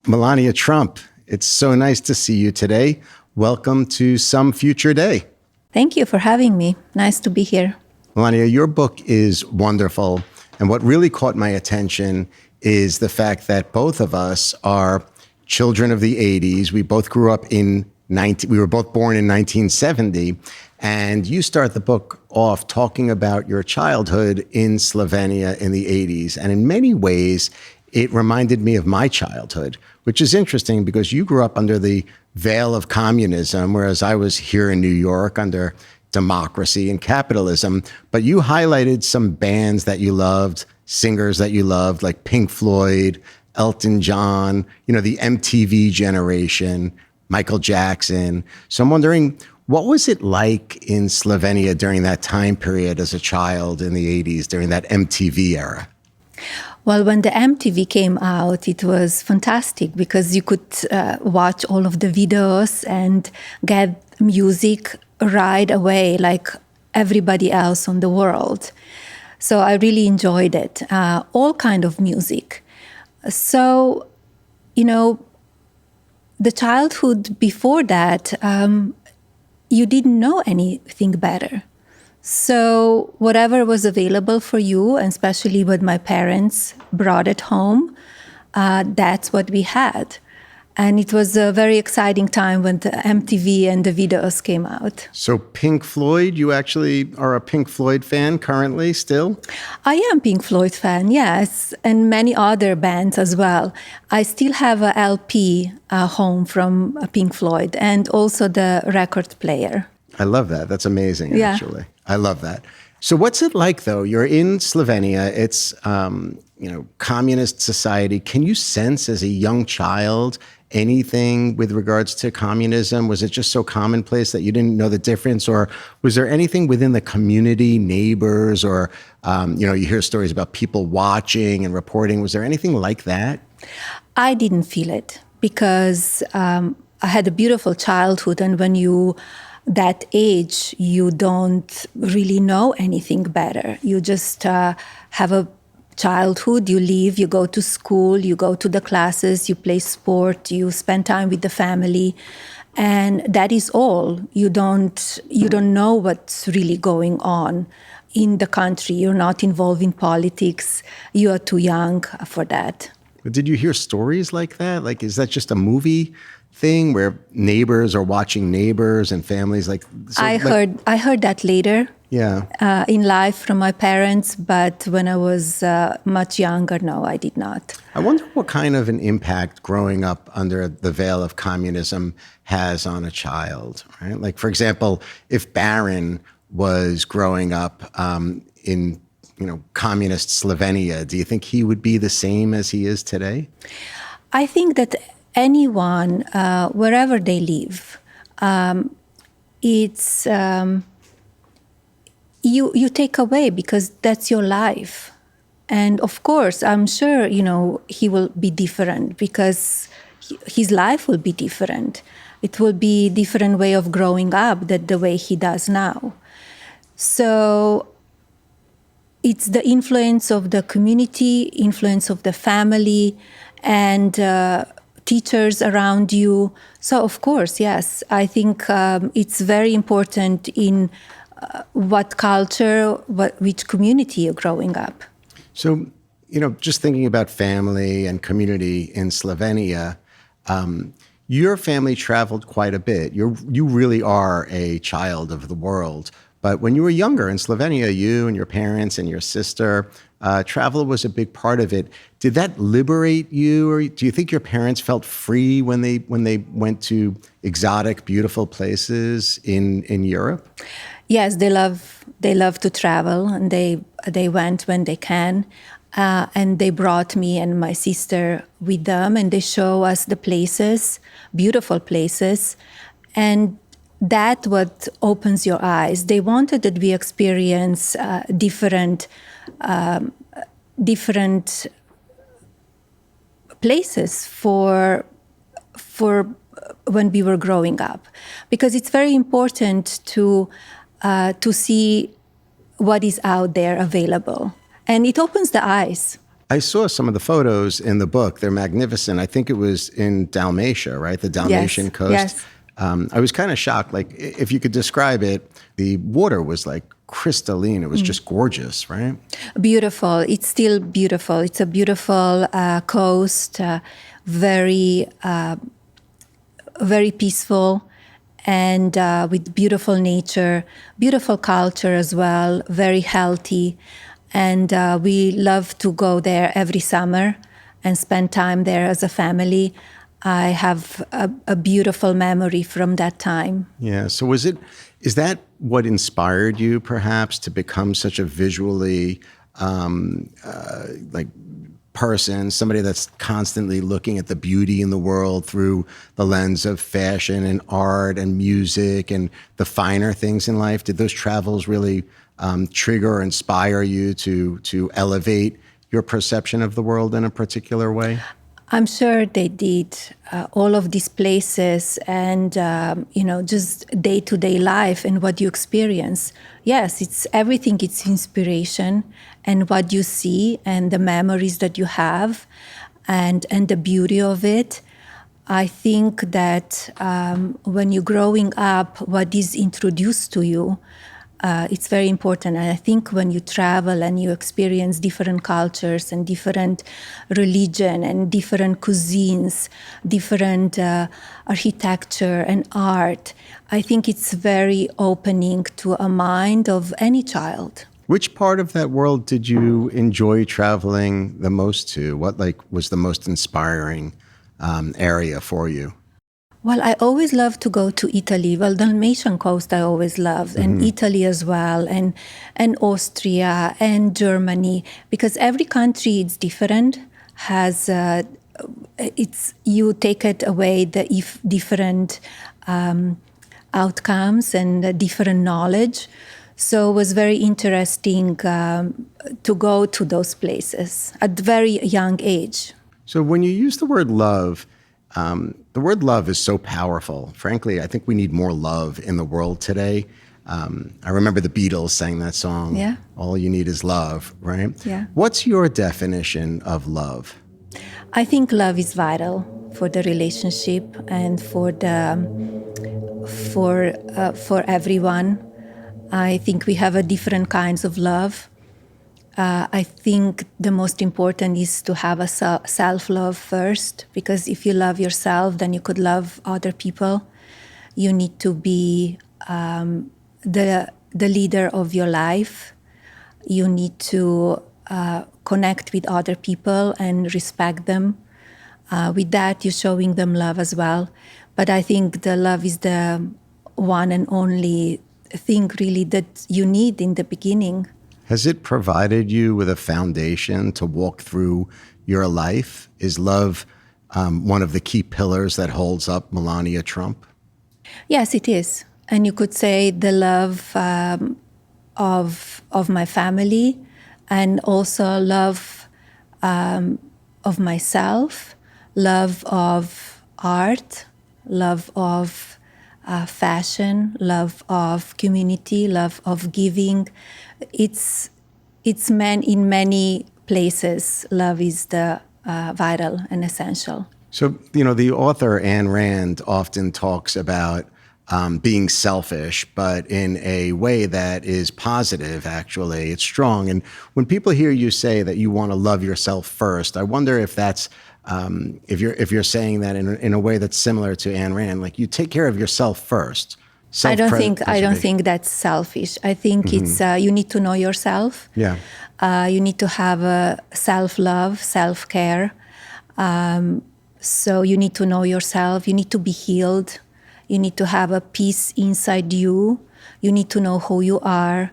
Melania Trump, it's so nice to see you today. Welcome to Some Future Day. Thank you for having me. Nice to be here. Melania, your book is wonderful. And what really caught my attention is the fact that both of us are children of the 80s. We both grew up we were both born in 1970. And you start the book off talking about your childhood in Slovenia in the 80s. And in many ways, it reminded me of my childhood, which is interesting because you grew up under the veil of communism, whereas I was here in New York under democracy and capitalism. But you highlighted some bands that you loved, singers that you loved, like Pink Floyd, Elton John, the MTV generation, Michael Jackson. So I'm wondering, what was it like in Slovenia during that time period as a child in the 80s, during that MTV era? Well, when the MTV came out, it was fantastic because you could watch all of the videos and get music right away like everybody else on the world. So I really enjoyed it, all kind of music. So, the childhood before that, you didn't know anything better. So whatever was available for you, and especially when my parents brought it home, that's what we had. And it was a very exciting time when the MTV and the videos came out. So Pink Floyd, you actually are a Pink Floyd fan currently still? I am Pink Floyd fan, yes, and many other bands as well. I still have a LP home from Pink Floyd and also the record player. I love that. That's amazing, actually. I love that. So what's it like, though? You're in Slovenia. It's, communist society. Can you sense as a young child anything with regards to communism? Was it just so commonplace that you didn't know the difference? Or was there anything within the community, neighbors, or, you hear stories about people watching and reporting. Was there anything like that? I didn't feel it because I had a beautiful childhood. And when that age, you don't really know anything better. You just have a childhood, you live, you go to school, you go to the classes, you play sport, you spend time with the family, and that is all. You don't know what's really going on in the country. You're not involved in politics. You are too young for that. But did you hear stories like that? Like, is that just a movie thing where neighbors are watching neighbors and families I heard that later. Yeah. In life from my parents, but when I was much younger, no, I did not. I wonder what kind of an impact growing up under the veil of communism has on a child, right? Like, for example, if Baron was growing up in communist Slovenia, do you think he would be the same as he is today? I think that anyone, wherever they live, it's you take away because that's your life. And of course, I'm sure, he will be different because his life will be different. It will be a different way of growing up than the way he does now. So it's the influence of the community, influence of the family, and teachers around you. So, of course, yes, I think it's very important in what culture, which community you're growing up. So, just thinking about family and community in Slovenia, your family traveled quite a bit. You really are a child of the world. But when you were younger in Slovenia, you and your parents and your sister, travel was a big part of it. Did that liberate you, or do you think your parents felt free when they went to exotic, beautiful places in Europe? Yes, they love to travel, and they went when they can, and they brought me and my sister with them, and they show us the places, beautiful places, and that what opens your eyes. They wanted that we experience different places for when we were growing up, because it's very important to see what is out there available, and it opens the eyes. I saw some of the photos in the book. They're magnificent. I think it was in Dalmatia, right? The Dalmatian coast. Yes. I was kind of shocked. Like, if you could describe it, the water was like crystalline. It was just gorgeous, right? Beautiful. It's still beautiful. It's a beautiful coast, very, very peaceful, and with beautiful nature, beautiful culture as well, very healthy. And we love to go there every summer and spend time there as a family. I have a beautiful memory from that time. Yeah. So is that what inspired you perhaps to become such a visually like person, somebody that's constantly looking at the beauty in the world through the lens of fashion and art and music and the finer things in life? Did those travels really trigger or inspire you to elevate your perception of the world in a particular way? I'm sure they did. All of these places and, just day-to-day life and what you experience. Yes, it's everything. It's inspiration and what you see and the memories that you have and the beauty of it. I think that when you're growing up, what is introduced to you, it's very important. And I think when you travel and you experience different cultures and different religion and different cuisines, different architecture and art, I think it's very opening to a mind of any child. Which part of that world did you enjoy traveling the most to? What was the most inspiring area for you? Well, I always loved to go to Italy. Well, Dalmatian coast I always loved, and Italy as well, and Austria and Germany, because every country is different. Has you take it away the different outcomes and different knowledge. So it was very interesting to go to those places at a very young age. So when you use the word love is so powerful. Frankly, I think we need more love in the world today. I remember the Beatles sang that song, Yeah. All You Need Is Love, right? Yeah. What's your definition of love? I think love is vital for the relationship and for everyone. I think we have different kinds of love. I think the most important is to have a self-love first, because if you love yourself, then you could love other people. You need to be the leader of your life. You need to connect with other people and respect them. With that, you're showing them love as well. But I think the love is the one and only thing really that you need in the beginning. Has it provided you with a foundation to walk through your life? Is love one of the key pillars that holds up Melania Trump? Yes, it is. And you could say the love of my family, and also love of myself, love of art, love of fashion, love of community, love of giving. It's in many places. Love is the vital and essential. So, the author Ayn Rand often talks about being selfish, but in a way that is positive, actually. It's strong. And when people hear you say that you want to love yourself first, I wonder if that's, if you're saying that in a way that's similar to Ayn Rand, like you take care of yourself first. I don't think that's selfish. I think it's you need to know yourself. Yeah. You need to have a self-love, self-care. So you need to know yourself. You need to be healed. You need to have a peace inside you. You need to know who you are,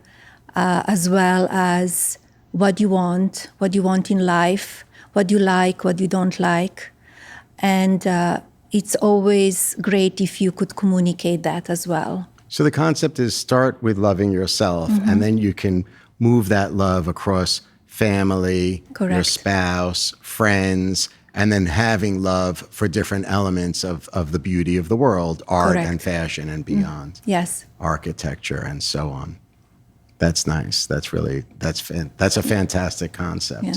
as well as what you want in life, what you like, what you don't like. And it's always great if you could communicate that as well. So the concept is start with loving yourself, and then you can move that love across family, Correct. your spouse, friends, and then having love for different elements of the beauty of the world, art Correct. and fashion and beyond. Yes. Architecture and so on. That's nice. That's a fantastic concept. Yeah.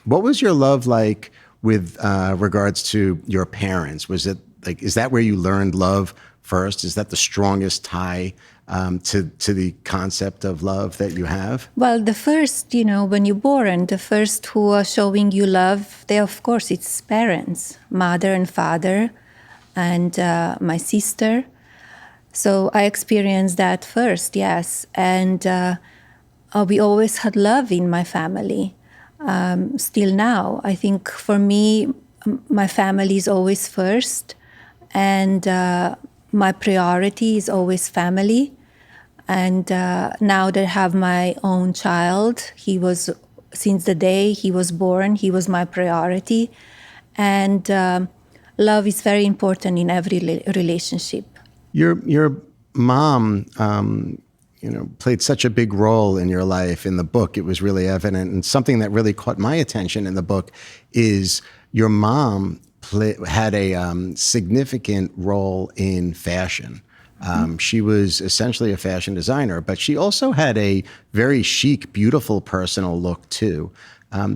What was your love like with regards to your parents? Was it like, is that where you learned love first? Is that the strongest tie to the concept of love that you have? Well, the first, when you're born, the first who are showing you love, they, of course, it's parents, mother and father, and my sister. So I experienced that first, yes. And we always had love in my family. Still now, I think for me, my family is always first. And my priority is always family. And now that I have my own child, since the day he was born, he was my priority. And love is very important in every relationship. Your mom, played such a big role in your life. In the book, it was really evident. And something that really caught my attention in the book is your mom had a significant role in fashion. She was essentially a fashion designer, but she also had a very chic, beautiful personal look too.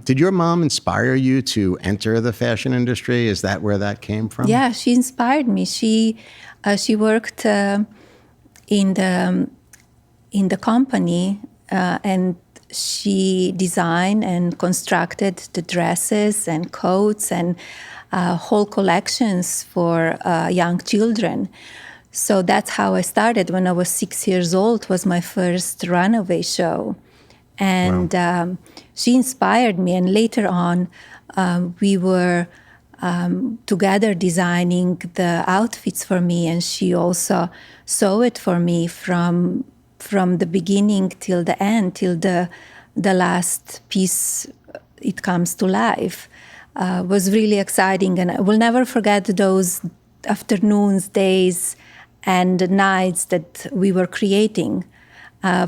Did your mom inspire you to enter the fashion industry? Is that where that came from? Yeah, she inspired me. She worked in the company, and she designed and constructed the dresses and coats and whole collections for young children. So that's how I started. When I was 6 years old, was my first runway show. And wow. She inspired me. And later on, we were together designing the outfits for me. And she also saw it for me from the beginning till the end, till the last piece, it comes to life. Was really exciting. And I will never forget those afternoons, days, and nights that we were creating.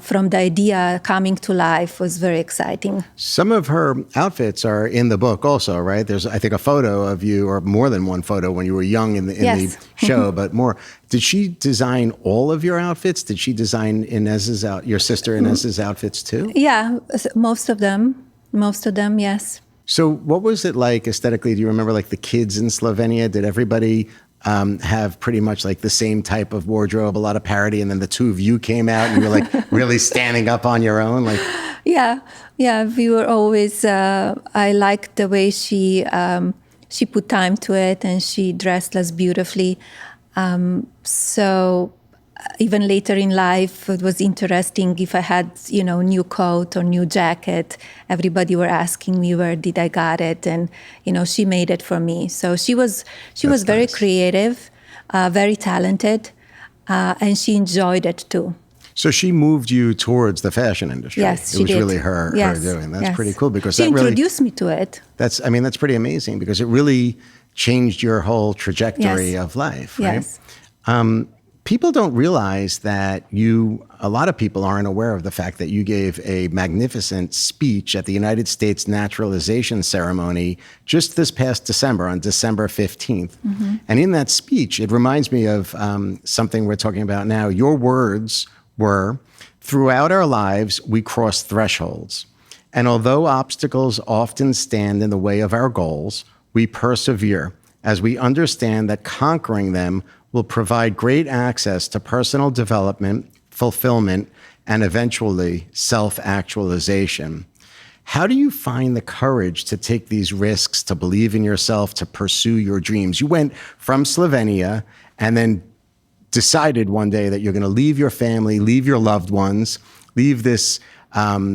From the idea coming to life was very exciting. Some of her outfits are in the book also, right? There's, I think, a photo of you, or more than one photo when you were young in the show, but more. Did she design all of your outfits? Did she design your sister Inez's outfits too? Yeah, most of them, yes. So what was it like aesthetically? Do you remember like the kids in Slovenia? Did everybody have pretty much like the same type of wardrobe, a lot of parody, and then the two of you came out and you were like really standing up on your own? Like, yeah, we were always, I liked the way she put time to it, and she dressed us beautifully. So even later in life, it was interesting if I had, new coat or new jacket. Everybody were asking me where did I got it, and she made it for me. So she was very nice. Creative, very talented, and she enjoyed it too. So she moved you towards the fashion industry. Yes, it was did. Really her doing. That's pretty cool because she introduced me to it. That's pretty amazing because it really changed your whole trajectory of life. Right? Yes. People don't realize that a lot of people aren't aware of the fact that you gave a magnificent speech at the United States Naturalization Ceremony just this past December, on December 15th. Mm-hmm. And in that speech, it reminds me of something we're talking about now. Your words were, "Throughout our lives, we cross thresholds. And although obstacles often stand in the way of our goals, we persevere as we understand that conquering them will provide great access to personal development, fulfillment, and eventually self-actualization." How do you find the courage to take these risks, to believe in yourself, to pursue your dreams? You went from Slovenia and then decided one day that you're going to leave your family, leave your loved ones, leave this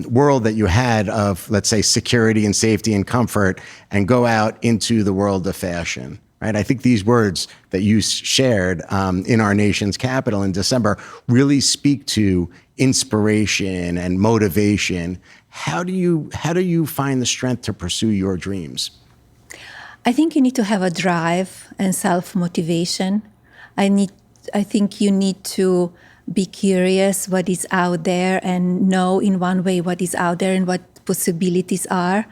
world that you had of, let's say, security and safety and comfort, and go out into the world of fashion. Right? I think these words that you shared in our nation's capital in December really speak to inspiration and motivation. How do you find the strength to pursue your dreams? I think you need to have a drive and self-motivation. I think you need to be curious what is out there and know in one way what is out there and what possibilities are.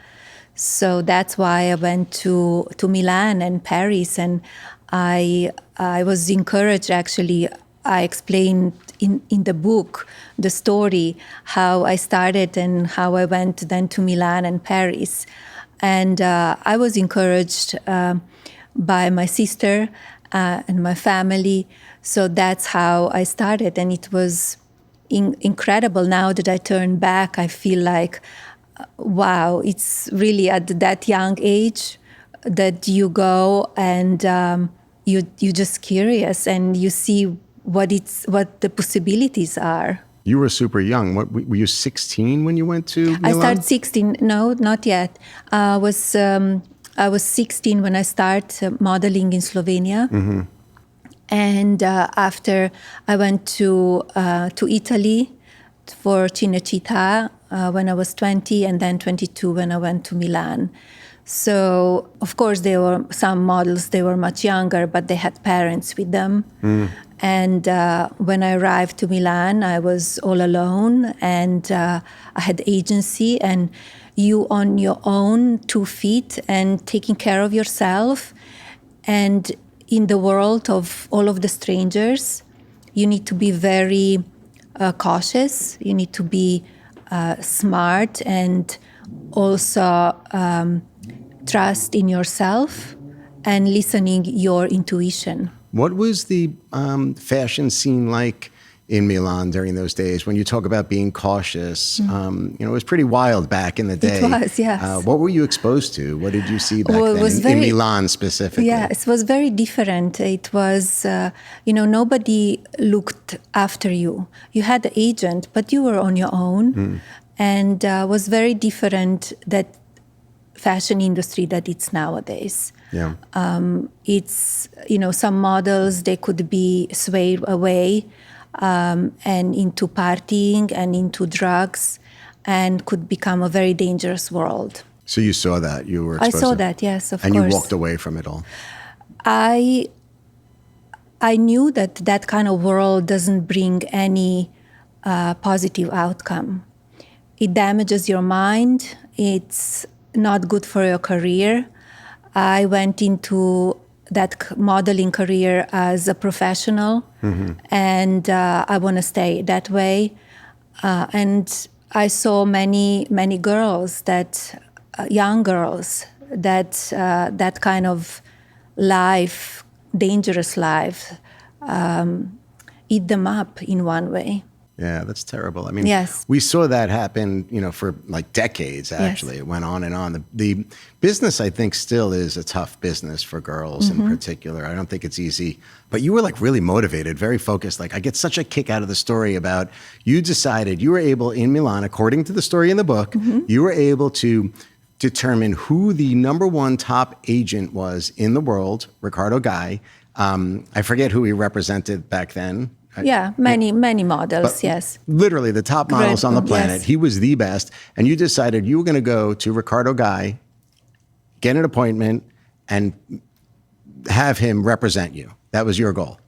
So that's why I went to Milan and Paris, and I was encouraged, actually. I explained in the book the story, how I started and how I went then to Milan and Paris. And I was encouraged by my sister and my family. So that's how I started. And it was incredible. Now that I turn back, I feel like, wow, it's really at that young age that you go and you're just curious and you see what the possibilities are. You were super young. What were you 16 when you went to Milan? I started 16. No, not yet. I was 16 when I started modeling in Slovenia. Mm-hmm. And after I went to Italy for Cinecittà when I was 20, and then 22 when I went to Milan. So, of course, there were some models, they were much younger, but they had parents with them. Mm. And when I arrived to Milan, I was all alone, and I had agency, and you on your own 2 feet and taking care of yourself. And in the world of all of the strangers, you need to be very cautious. You need to be smart and also trust in yourself and listening your intuition. What was the fashion scene like in Milan during those days? When you talk about being cautious, it was pretty wild back in the day. It was, yes. What were you exposed to? What did you see back then in Milan specifically? Yeah, it was very different. It was, nobody looked after you. You had the agent, but you were on your own. Mm. And was very different that fashion industry that it's nowadays. Yeah. It's, some models, they could be swayed away and into partying and into drugs and could become a very dangerous world. So you saw that? You were exposed I saw that, yes, of course. And you walked away from it all? I knew that kind of world doesn't bring any positive outcome. It damages your mind. It's not good for your career. I went into that modeling career as a professional, mm-hmm. and I want to stay that way. And I saw many girls young girls, that kind of life, dangerous life, eat them up in one way. Yeah, that's terrible. I mean, yes. We saw that happen, for like decades, actually. Yes. It went on and on. The business, I think, still is a tough business for girls mm-hmm. in particular. I don't think it's easy. But you were like really motivated, very focused. Like I get such a kick out of the story about you decided you were able in Milan, according to the story in the book, mm-hmm. you were able to determine who the number one top agent was in the world, Riccardo Guy. I forget who he represented back then. Yeah, many models, but yes. Literally the top models on the planet. Yes. He was the best. And you decided you were going to go to Riccardo Guy, get an appointment, and have him represent you. That was your goal.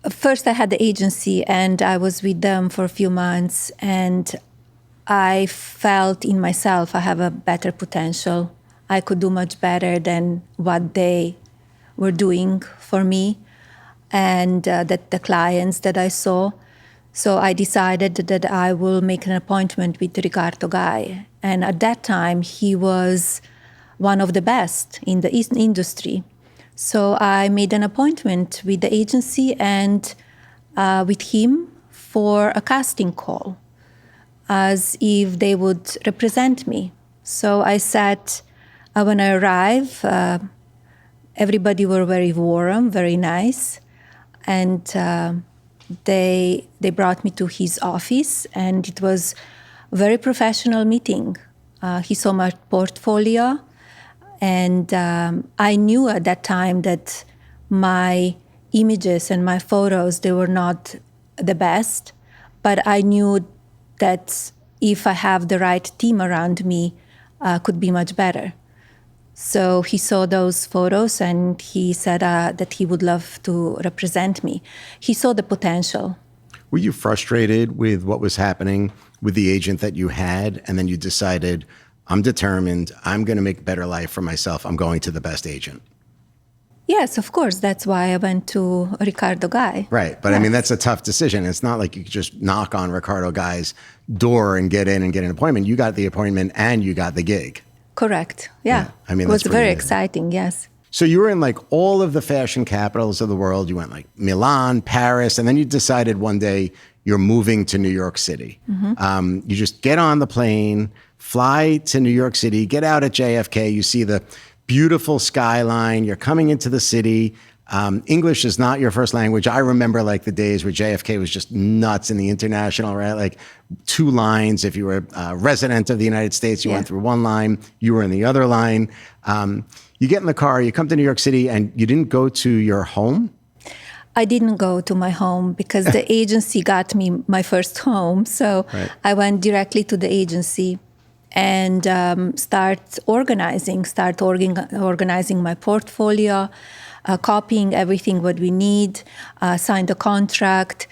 First, I had the agency, and I was with them for a few months. And I felt in myself I have a better potential. I could do much better than what they were doing for me. And that the clients that I saw. So I decided that I will make an appointment with Riccardo Guy. And at that time, he was one of the best in the industry. So I made an appointment with the agency and with him for a casting call, as if they would represent me. So I sat, when I arrived, everybody were very warm, very nice. And they brought me to his office, and it was a very professional meeting. He saw my portfolio, and I knew at that time that my images and my photos, they were not the best, but I knew that if I have the right team around me, could be much better. So he saw those photos and he said that he would love to represent me. He saw the potential. Were you frustrated with what was happening with the agent that you had, and then you decided, I'm determined, I'm going to make a better life for myself, I'm going to the best agent? Yes, of course. That's why I went to Riccardo Guy. Right. But yes. I mean, that's a tough decision. It's not like you could just knock on Riccardo Guy's door and get in and get an appointment. You got the appointment and you got the gig. Correct. Yeah. I mean, it was that's pretty very amazing. exciting. Yes. So you were in like all of the fashion capitals of the world. You went like Milan, Paris, and then you decided one day you're moving to New York City. You just get on the plane, fly to New York City, get out at JFK. You see the beautiful skyline. You're coming into the city. English is not your first language. I remember like the days where JFK was just nuts in the international, right? Like 2 lines. If you were a resident of the United States, you went through one line, you were in the other line. You get in the car, you come to New York City, and you didn't go to your home? I didn't go to my home because the agency got me my first home. So I went directly to the agency and start organizing my portfolio, copying everything what we need, sign the contract,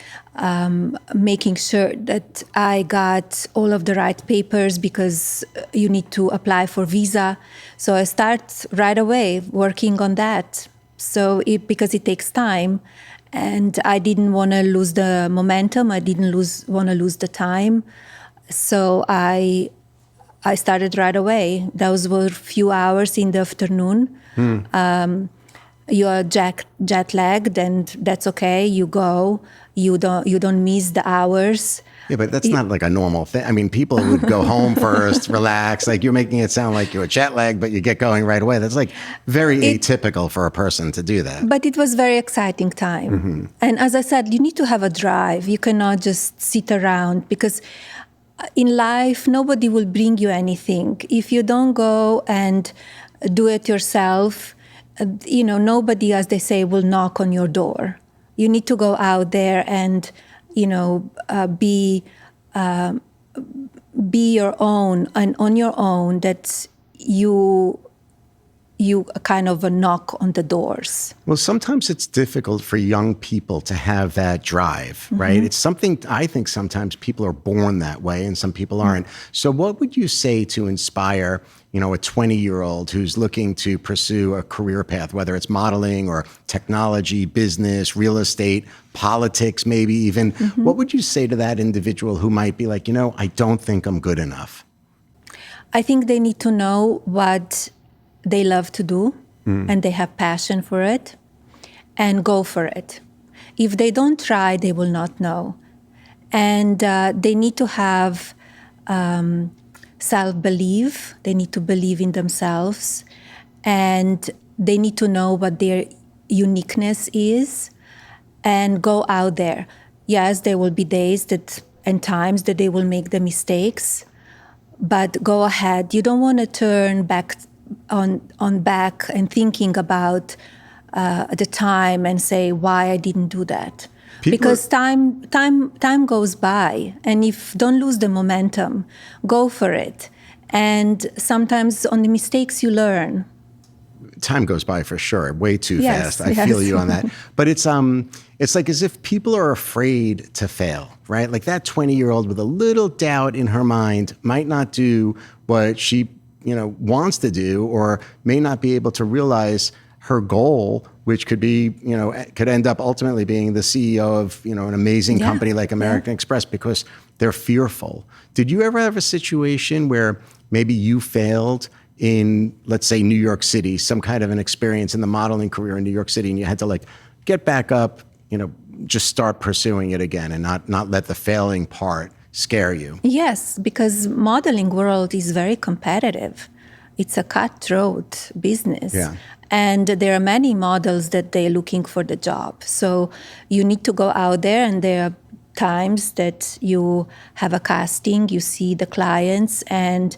making sure that I got all of the right papers because you need to apply for visa. So I start right away working on that. So because it takes time, and I didn't want to lose the momentum. I didn't want to lose the time. So I started right away. Those were a few hours in the afternoon. You are jet lagged, and that's okay. You go. You don't miss the hours. Yeah, but that's not like a normal thing. I mean, people would go home first, relax. Like you're making it sound like you're jet lagged, but you get going right away. That's like very atypical for a person to do that. But it was very exciting time. And as I said, you need to have a drive. You cannot just sit around because in life, nobody will bring you anything. If you don't go and do it yourself, nobody, as they say, will knock on your door. You need to go out there and, be your own, and on your own that you kind of knock on the doors. Well, sometimes it's difficult for young people to have that drive, right? It's something I think sometimes people are born that way and some people aren't. So what would you say to inspire, a 20-year-old who's looking to pursue a career path, whether it's modeling or technology, business, real estate, politics, maybe even? What would you say to that individual who might be like, I don't think I'm good enough? I think they need to know what they love to do and they have passion for it and go for it. If they don't try, they will not know. And they need to have self-belief. They need to believe in themselves. And they need to know what their uniqueness is and go out there. Yes, there will be days and times that they will make the mistakes, but go ahead. You don't want to turn back and thinking about the time and say why I didn't do that. Because time goes by, and if don't lose the momentum, go for it. And sometimes on the mistakes you learn. Time goes by for sure, way too fast. I feel you on that. But it's like as if people are afraid to fail, right? Like that 20-year-old with a little doubt in her mind might not do what she wants to do, or may not be able to realize her goal, which could be, could end up ultimately being the CEO of, an amazing company like American Express, because they're fearful. Did you ever have a situation where maybe you failed in, let's say, New York City, some kind of an experience in the modeling career in New York City, and you had to get back up, just start pursuing it again and not let the failing part scare you? Yes, because modeling world is very competitive. It's a cutthroat business. Yeah. And there are many models that they're looking for the job. So you need to go out there, and there are times that you have a casting, you see the clients, and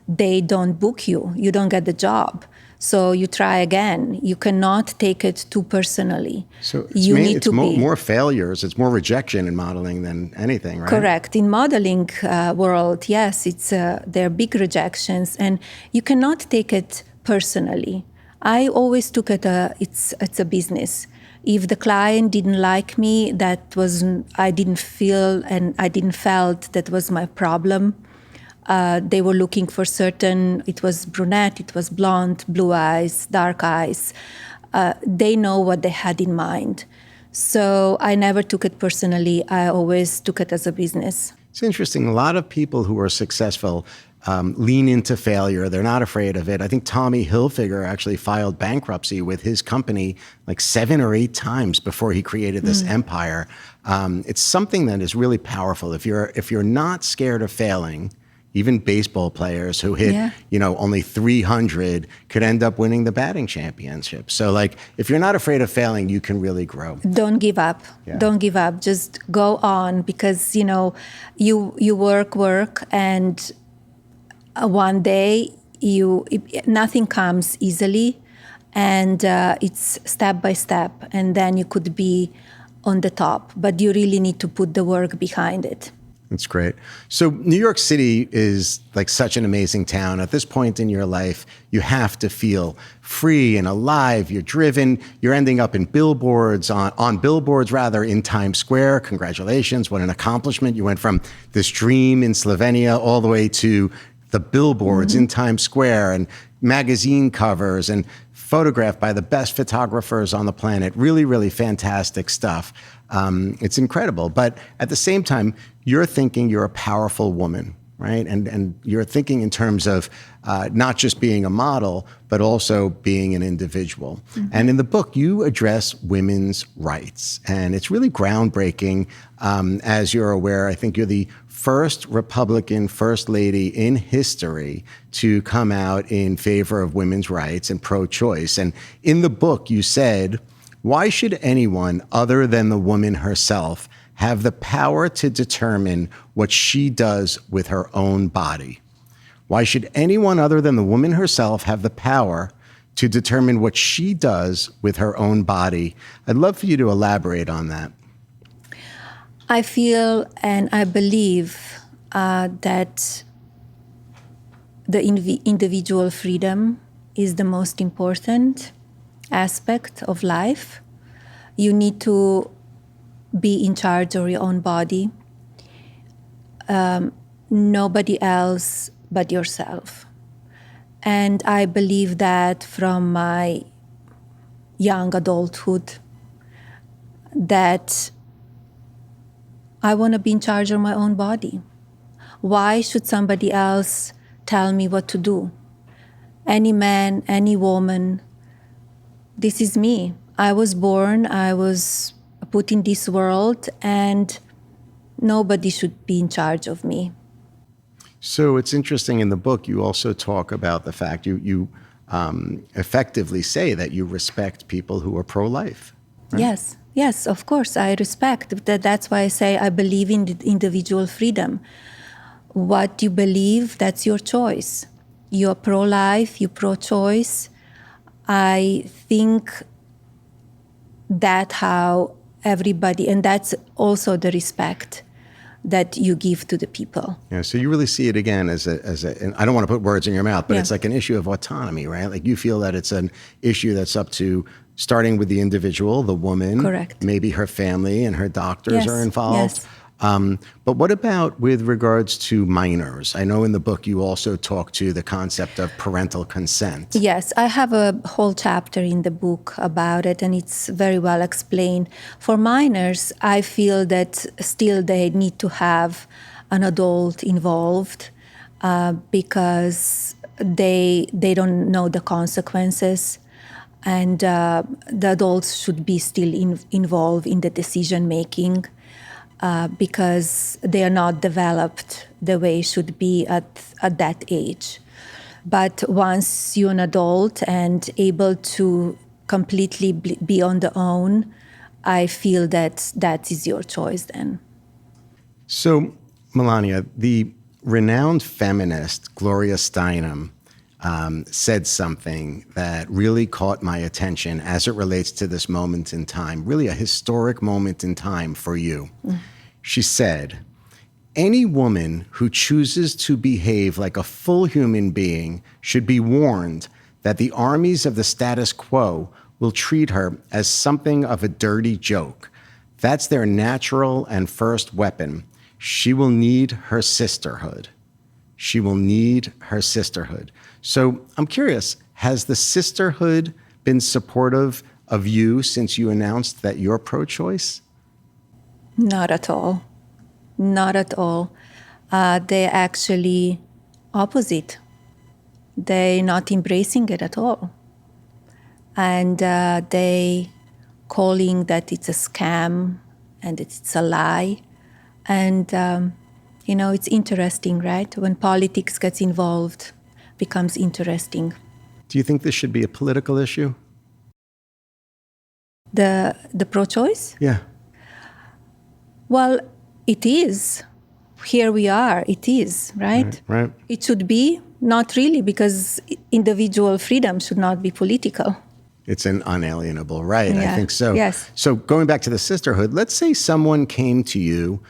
they don't book you. You don't get the job. So you try again. You cannot take it too personally. So it's more failures. It's more rejection in modeling than anything, right? Correct. In modeling world, yes, there are big rejections, and you cannot take it personally. I always took it it's a business. If the client didn't like me, I didn't feel and I didn't felt that was my problem. They were looking for it was brunette, it was blonde, blue eyes, dark eyes. They know what they had in mind. So I never took it personally. I always took it as a business. It's interesting. A lot of people who are successful lean into failure. They're not afraid of it. I think Tommy Hilfiger actually filed bankruptcy with his company like 7 or 8 times before he created this empire. It's something that is really powerful. If you're not scared of failing, even baseball players who hit, only 300 could end up winning the batting championship. So like, if you're not afraid of failing, you can really grow. Don't give up. Yeah. Don't give up. Just go on, because, you work, and one day nothing comes easily, and it's step by step, and then you could be on the top, but you really need to put the work behind it. That's great. So New York City is like such an amazing town. At this point in your life, you have to feel free and alive. You're driven. You're ending up in billboards, on billboards rather, in Times Square. Congratulations. What an accomplishment. You went from this dream in Slovenia all the way to the billboards in Times Square and magazine covers and photographed by the best photographers on the planet. Really, really fantastic stuff. It's incredible. But at the same time, you're thinking you're a powerful woman, right? And you're thinking in terms of not just being a model, but also being an individual. And in the book, you address women's rights. And it's really groundbreaking. As you're aware, I think you're the first Republican First Lady in history to come out in favor of women's rights and pro-choice. And in the book, you said, why should anyone other than the woman herself have the power to determine what she does with her own body? Why should anyone other than the woman herself have the power to determine what she does with her own body? I'd love for you to elaborate on that. I feel and I believe that the individual freedom is the most important aspect of life. You need to be in charge of your own body. Nobody else but yourself. And I believe that from my young adulthood, that I want to be in charge of my own body. Why should somebody else tell me what to do? Any man, any woman, this is me. I was born, I was put in this world, and nobody should be in charge of me. So it's interesting, in the book, you also talk about the fact you effectively say that you respect people who are pro-life. Right? Yes, of course, I respect that. That's why I say I believe in the individual freedom. What you believe, that's your choice. You're pro-life, you're pro-choice. I think that how everybody, and that's also the respect that you give to the people. Yeah, so you really see it again as and I don't want to put words in your mouth, but it's like an issue of autonomy, right? Like you feel that it's an issue that's up to starting with the individual, the woman. Correct. Maybe her family and her doctors are involved. Yes. But what about with regards to minors? I know in the book you also talk to the concept of parental consent. Yes, I have a whole chapter in the book about it, and it's very well explained. For minors, I feel that still they need to have an adult involved because they don't know the consequences. And the adults should be still involved in the decision making because they are not developed the way it should be at that age. But once you're an adult and able to completely be on the own, I feel that that is your choice then. So, Melania, the renowned feminist Gloria Steinem said something that really caught my attention as it relates to this moment in time, really a historic moment in time for you. She said, any woman who chooses to behave like a full human being should be warned that the armies of the status quo will treat her as something of a dirty joke. That's their natural and first weapon. She will need her sisterhood. She will need her sisterhood. So I'm curious, has the sisterhood been supportive of you since you announced that you're pro-choice? Not at all. Not at all. They actually opposite. They're not embracing it at all. And they calling that it's a scam and it's a lie. And, it's interesting, right? When politics gets involved, becomes interesting. Do you think this should be a political issue? The pro-choice? Yeah. Well, it is. Here we are. It is, right? Right. It should be. Not really, because individual freedom should not be political. It's an unalienable right. Yeah. I think so. Yes. So going back to the sisterhood, let's say someone came to you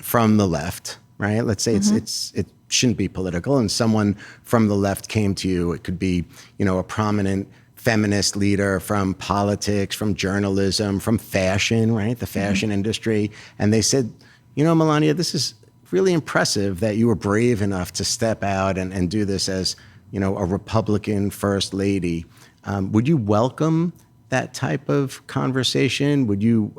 from the left, right? Let's say it shouldn't be political, and someone from the left came to you. It could be, a prominent feminist leader from politics, from journalism, from fashion, right? The fashion industry. And they said, Melania, this is really impressive that you were brave enough to step out and do this as, a Republican first lady. Would you welcome that type of conversation? Would you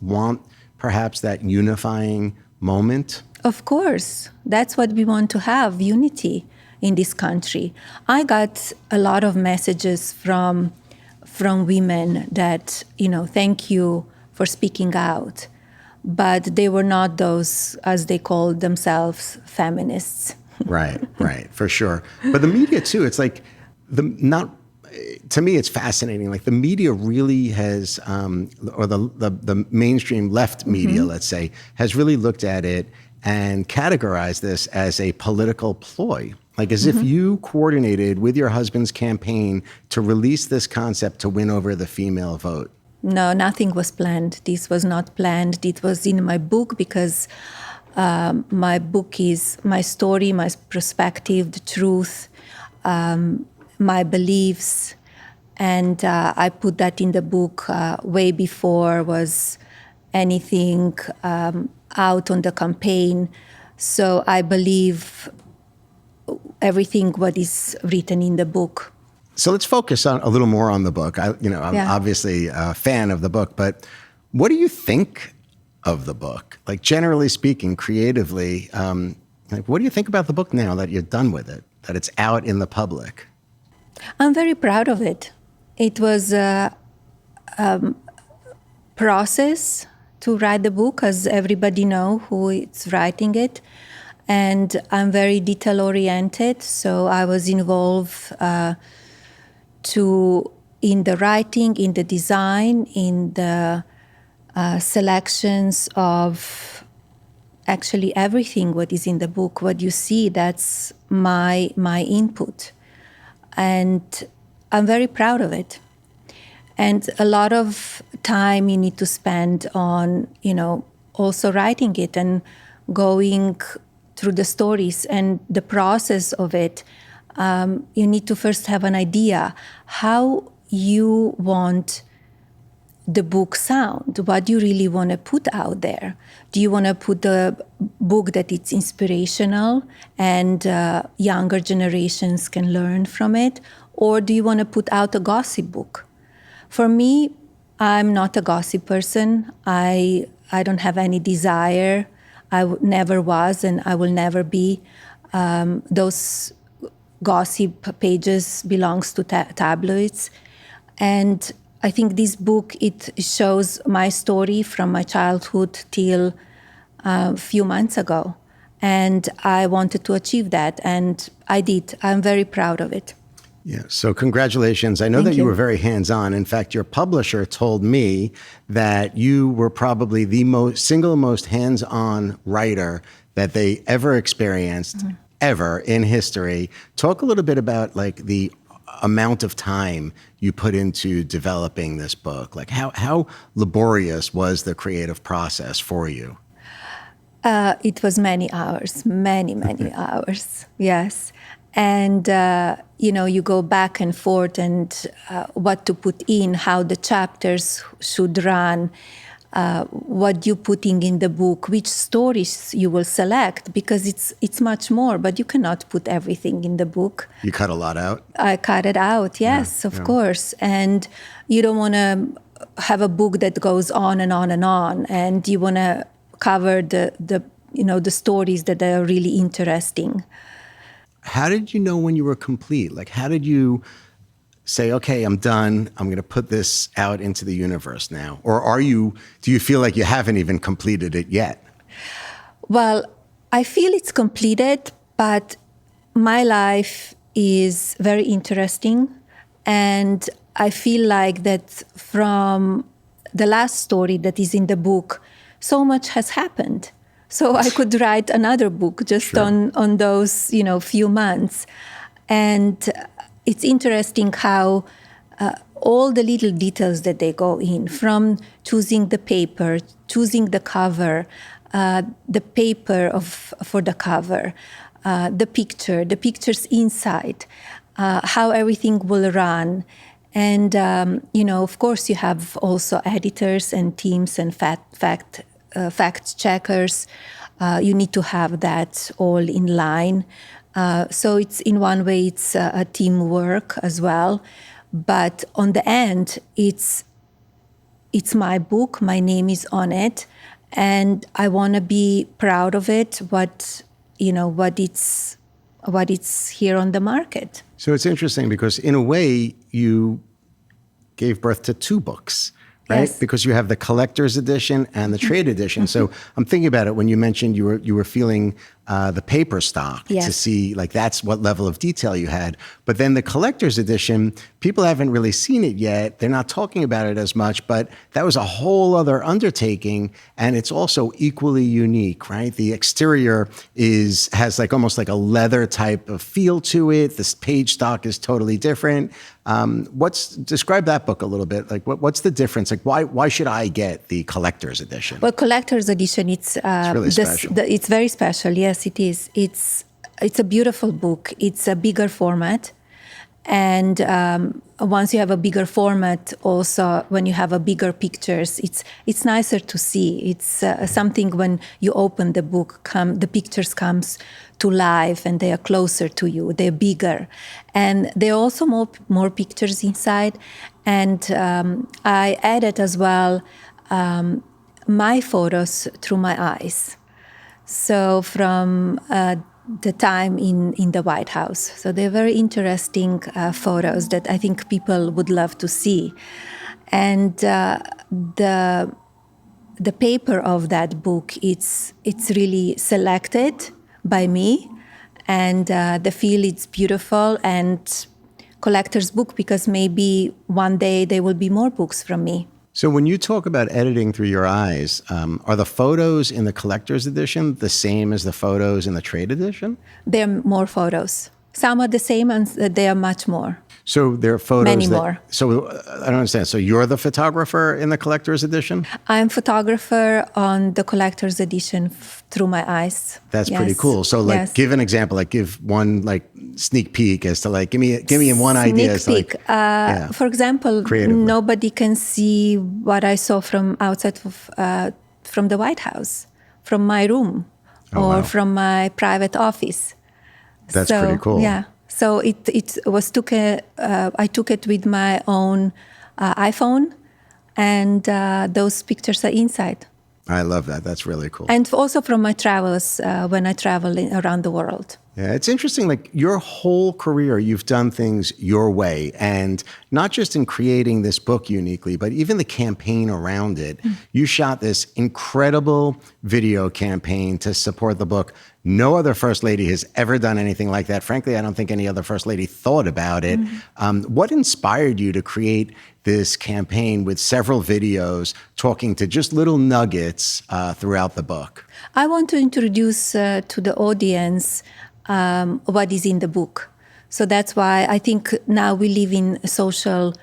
want perhaps that unifying moment? Of course. That's what we want to have, unity in this country. I got a lot of messages from women that, thank you for speaking out. But they were not those, as they called themselves, feminists. Right, for sure. But the media too, it's like, to me, it's fascinating. Like the media really has, or the mainstream left media, let's say, has really looked at it and categorized this as a political ploy. Like as if you coordinated with your husband's campaign to release this concept to win over the female vote. No, nothing was planned. This was not planned. It was in my book because my book is my story, my perspective, the truth, my beliefs. And I put that in the book way before was anything out on the campaign. So I believe everything what is written in the book. So let's focus on a little more on the book. I'm obviously a fan of the book, but what do you think of the book? Like generally speaking, creatively, what do you think about the book now that you're done with it, that it's out in the public? I'm very proud of it. It was a process to write the book, as everybody know who is writing it. And I'm very detail-oriented, so I was involved in the writing, in the design, in the selections of actually everything what is in the book. What you see, that's my input. And I'm very proud of it. And a lot of time you need to spend on, also writing it and going through the stories and the process of it. You need to first have an idea how you want the book sound. What do you really want to put out there? Do you want to put a book that it's inspirational and younger generations can learn from it? Or do you want to put out a gossip book? For me, I'm not a gossip person. I don't have any desire. I never was, and I will never be. Those gossip pages belongs to tabloids. And I think this book, it shows my story from my childhood till a few months ago. And I wanted to achieve that, and I did. I'm very proud of it. Yeah, so congratulations. I know that you were very hands-on. In fact, your publisher told me that you were probably the single most hands-on writer that they ever experienced, ever in history. Talk a little bit about like the amount of time you put into developing this book. Like how laborious was the creative process for you? It was many hours, many hours, yes. And, you go back and forth and what to put in, how the chapters should run, what you're putting in the book, which stories you will select, because it's much more, but you cannot put everything in the book. You cut a lot out? I cut it out, yes, of course. And you don't want to have a book that goes on and on and on, and you want to cover the stories that are really interesting. how did you know when you were complete? Like, how did you say, okay, I'm done. I'm going to put this out into the universe now? Or do you feel like you haven't even completed it yet? Well, I feel it's completed, but my life is very interesting. And I feel like that from the last story that is in the book, so much has happened. So I could write another book just Sure. on those, few months. And it's interesting how all the little details that they go in, from choosing the paper, choosing the cover, the paper for the cover, the pictures inside, how everything will run. And, of course, you have also editors and teams and fact checkers. You need to have that all in line. So it's in one way, it's a teamwork as well. But on the end, it's my book. My name is on it, and I want to be proud of it. What it's here on the market. So it's interesting because in a way you gave birth to two books, right? Yes. Because you have the collector's edition and the trade edition. So I'm thinking about it when you mentioned you were feeling the paper stock to Yes. see like that's what level of detail you had. But then the collector's edition, people haven't really seen it yet. They're not talking about it as much, but that was a whole other undertaking. And it's also equally unique, right? The exterior has like almost like a leather type of feel to it. This page stock is totally different. Describe that book a little bit. Like what's the difference? Like why should I get the collector's edition? Well, collector's edition, it's really special. It's very special. Yes, it is. It's a beautiful book. It's a bigger format, and once you have a bigger format, also when you have a bigger pictures, it's nicer to see. It's something when you open the book, the pictures comes to life, and they are closer to you. They're bigger, and there are also more pictures inside. And I added as well my photos through my eyes. So from the time in the White House. So they're very interesting photos that I think people would love to see. And the paper of that book, it's really selected by me, and the feel it's beautiful and collector's book, because maybe one day there will be more books from me. So when you talk about editing through your eyes, are the photos in the collector's edition the same as the photos in the trade edition? There are more photos. Some are the same, and there are much more. So there are photos. Many more. So I don't understand. So you're the photographer in the collector's edition? I'm photographer on the collector's edition through my eyes. That's Yes. pretty cool. So like, Yes. give an example. Like, give one like sneak peek as to like, give me one idea. As to, Sneak peek. like, For example, Creatively. nobody can see what I saw from outside of from the White House, from my room, Oh, or wow. from my private office. That's pretty cool. Yeah. So I took it with my own iPhone, and those pictures are inside. I love that. That's really cool. And also from my travels when I travel around the world. Yeah, it's interesting. Like your whole career, you've done things your way, and not just in creating this book uniquely, but even the campaign around it. You shot this incredible video campaign to support the book. No other First Lady has ever done anything like that. Frankly, I don't think any other First Lady thought about it. What inspired you to create this campaign with several videos talking to just little nuggets throughout the book? I want to introduce to the audience what is in the book. So that's why I think now we live in a social,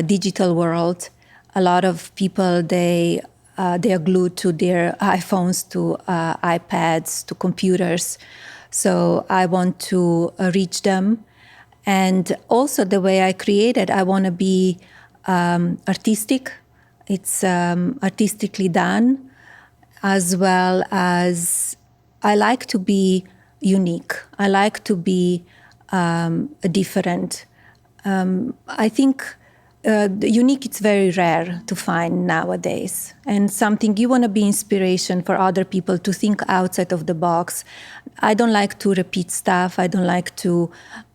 digital world. A lot of people, they are glued to their iPhones, to iPads, to computers. So I want to reach them. And also the way I created, I want to be artistic. It's artistically done, as well as I like to be unique. I like to be different. I think the unique, it's very rare to find nowadays. And something you want to be inspiration for other people to think outside of the box. I don't like to repeat stuff. I don't like to,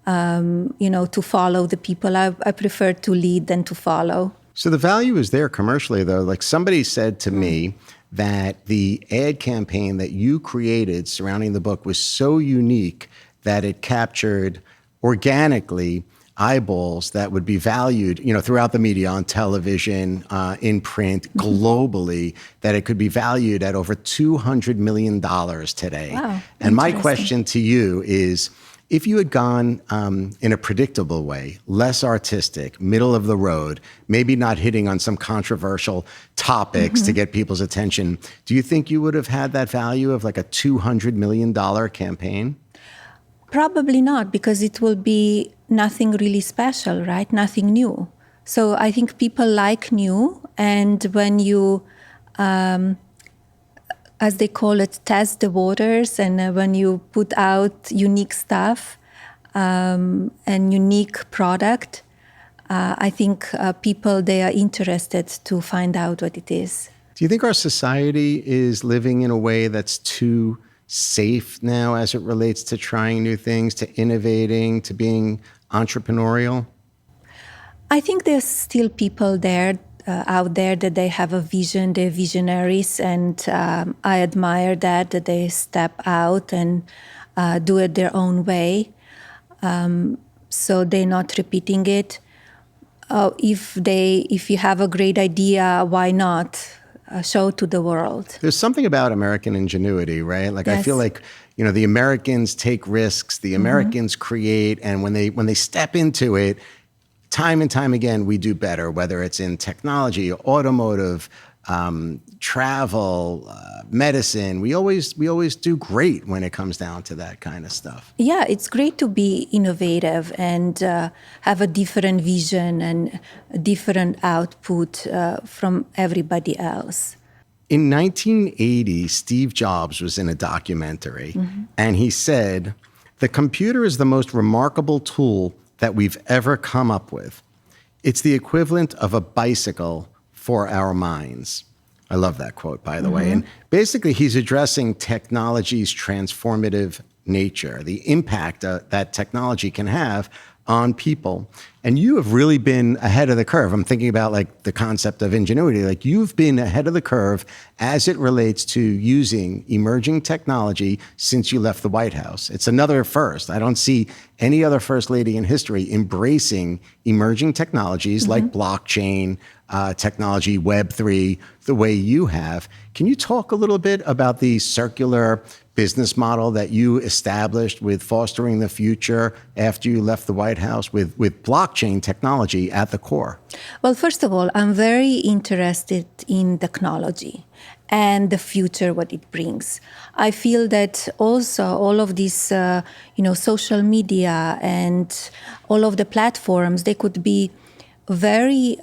to follow the people. I prefer to lead than to follow. So the value is there commercially, though. Like somebody said to me that the ad campaign that you created surrounding the book was so unique that it captured organically eyeballs that would be valued, throughout the media, on television, in print, globally, that it could be valued at over $200 million today. Wow, and my question to you is, if you had gone in a predictable way, less artistic, middle of the road, maybe not hitting on some controversial topics to get people's attention, do you think you would have had that value of like a $200 million campaign? Probably not, because it will be nothing really special, right? Nothing new. So I think people like new. And when you, as they call it, test the waters, and when you put out unique stuff and unique product, I think people, they are interested to find out what it is. Do you think our society is living in a way that's too safe now as it relates to trying new things, to innovating, to being entrepreneurial? I think there's still people there out there that they have a vision, they're visionaries, and I admire that they step out and do it their own way. So they're not repeating it. If you have a great idea, why not show to the world? There's something about American ingenuity, right? Like, Yes. I feel like, the Americans take risks, the Americans create, and when they step into it, time and time again, we do better, whether it's in technology, automotive, travel, medicine. We always do great when it comes down to that kind of stuff. Yeah, it's great to be innovative and have a different vision and a different output from everybody else. In 1980, Steve Jobs was in a documentary, and he said, "The computer is the most remarkable tool that we've ever come up with. It's the equivalent of a bicycle for our minds." I love that quote, by the way. And basically, he's addressing technology's transformative nature, the impact that technology can have on people. And you have really been ahead of the curve. I'm thinking about like the concept of ingenuity. Like, you've been ahead of the curve as it relates to using emerging technology since you left the White House. It's another first. I don't see any other first lady in history embracing emerging technologies like blockchain, technology, Web3, the way you have. Can you talk a little bit about the circular business model that you established with fostering the future after you left the White House with blockchain technology at the core? Well, first of all, I'm very interested in technology and the future, what it brings. I feel that also all of these, social media and all of the platforms, they could be very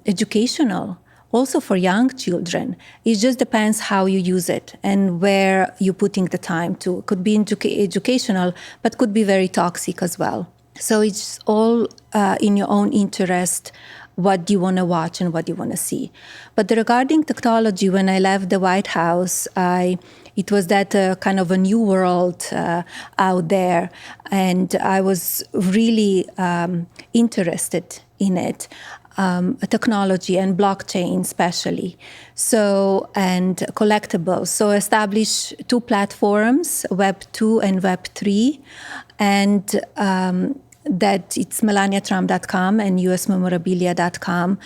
educational, also for young children. It just depends how you use it and where you're putting the time to. It could be educational, but could be very toxic as well. So it's all in your own interest, what you want to watch and what you want to see. But regarding technology, when I left the White House, it was that kind of a new world out there, and I was really interested in it. Technology and blockchain especially. So, and collectibles. So establish two platforms, Web 2 and Web 3, and that it's melaniatrump.com and usmemorabilia.com.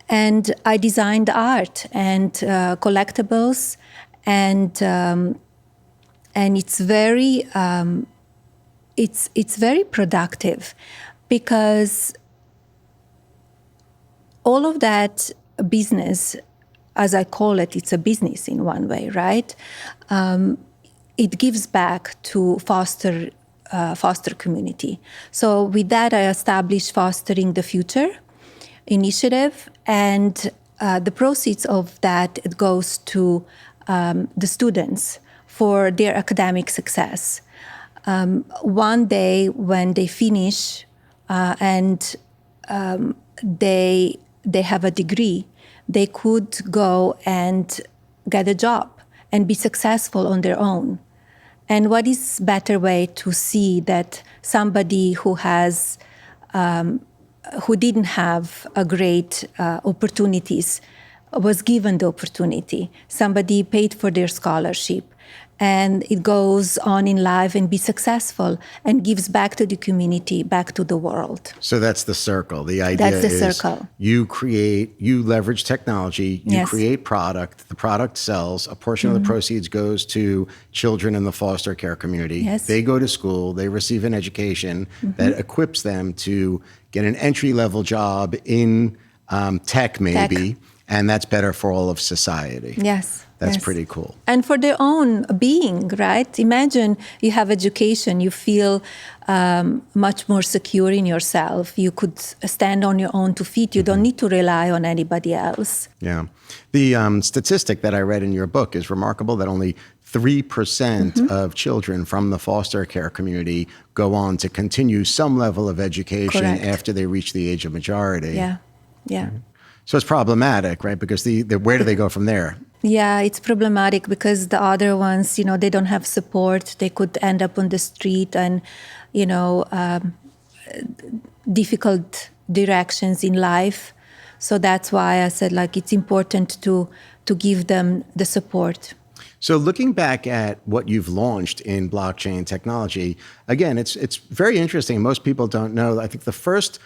And I designed art and collectibles, and it's very it's very productive, because all of that business, as I call it, it's a business in one way, right? It gives back to foster community. So with that, I established Fostering the Future initiative, and the proceeds of that, it goes to the students for their academic success. One day when they finish and they have a degree, they could go and get a job and be successful on their own. And what is better way to see that somebody who has who didn't have a great opportunities was given the opportunity. Somebody paid for their scholarship, and it goes on in life and be successful and gives back to the community, back to the world. So that's the circle. The idea That's the is circle. you leverage technology, you Yes. create product, the product sells, a portion of the proceeds goes to children in the foster care community. Yes. They go to school, they receive an education that equips them to get an entry-level job in tech maybe, and that's better for all of society. Yes. That's yes. pretty cool. And for their own being, right? Imagine you have education, you feel much more secure in yourself. You could stand on your own 2 feet. You don't need to rely on anybody else. Yeah. The statistic that I read in your book is remarkable that only 3% of children from the foster care community go on to continue some level of education Correct. after they reach the age of majority. Yeah. Yeah. So it's problematic, right? Because where do they go from there? Yeah, it's problematic because the other ones, they don't have support. They could end up on the street and, difficult directions in life. So that's why I said, it's important to give them the support. So looking back at what you've launched in blockchain technology, again, it's very interesting. Most people don't know. I think the first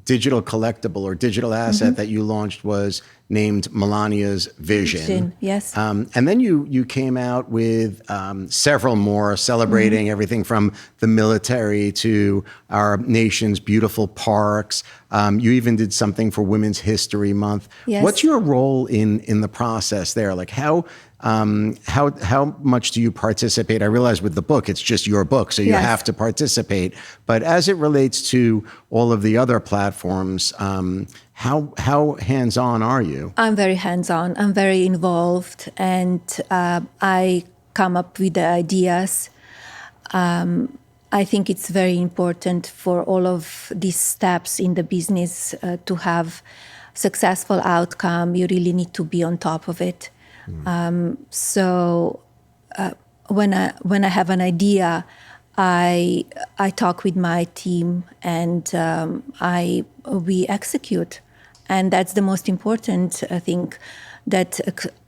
digital collectible or digital asset that you launched was named Melania's Vision. Yes. And then you came out with several more celebrating everything from the military to our nation's beautiful parks. You even did something for Women's History Month. Yes. What's your role in the process there? Like how much do you participate? I realize with the book, it's just your book, so you Yes. have to participate. But as it relates to all of the other platforms, how hands-on are you? I'm very hands-on. I'm very involved, and I come up with the ideas. I think it's very important for all of these steps in the business to have successful outcome. You really need to be on top of it. So when I have an idea, I talk with my team and we execute, and that's the most important thing, that